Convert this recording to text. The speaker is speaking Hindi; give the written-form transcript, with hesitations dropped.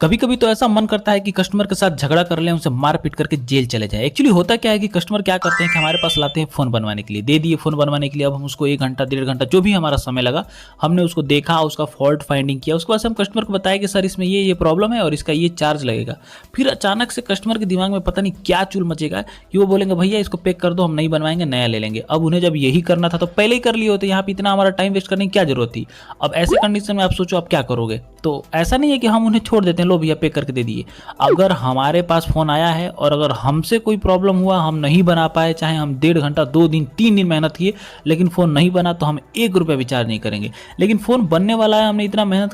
कभी कभी तो ऐसा मन करता है कि कस्टमर के साथ झगड़ा कर लें, उनसे मार पीट करके जेल चले जाए। एक्चुअली होता क्या है कि कस्टमर क्या करते हैं कि हमारे पास लाते हैं फ़ोन बनवाने के लिए, दे दिए फ़ोन बनवाने के लिए। अब हम उसको 1 घंटा, डेढ़ घंटा जो भी हमारा समय लगा, हमने उसको देखा, उसका फॉल्ट फाइंडिंग किया। उसके बाद से हम कस्टमर को बताया कि सर इसमें ये प्रॉब्लम है और इसका ये चार्ज लगेगा। फिर अचानक से कस्टमर के दिमाग में पता नहीं क्या चूल मचेगा कि वो बोलेंगे भैया इसको पैक कर दो, हम नहीं बनवाएंगे, नया ले लेंगे। अब उन्हें जब यही करना था तो पहले ही कर लिए होते, यहाँ पे इतना हमारा टाइम वेस्ट करने की क्या जरूरत थी। अब ऐसे कंडीशन में आप सोचो आप क्या करोगे। तो ऐसा नहीं है कि हम उन्हें छोड़ देते हैं, लो भैया पैक करके दे दिए। अगर हमारे पास फ़ोन आया है और अगर हमसे कोई प्रॉब्लम हुआ, हम नहीं बना पाए, चाहे हम 1.5 घंटा, 2 दिन, 3 दिन मेहनत किए, लेकिन फ़ोन नहीं बना, तो हम 1 रुपया भी चार्ज नहीं करेंगे। लेकिन फ़ोन बनने वाला है, हमने इतना मेहनत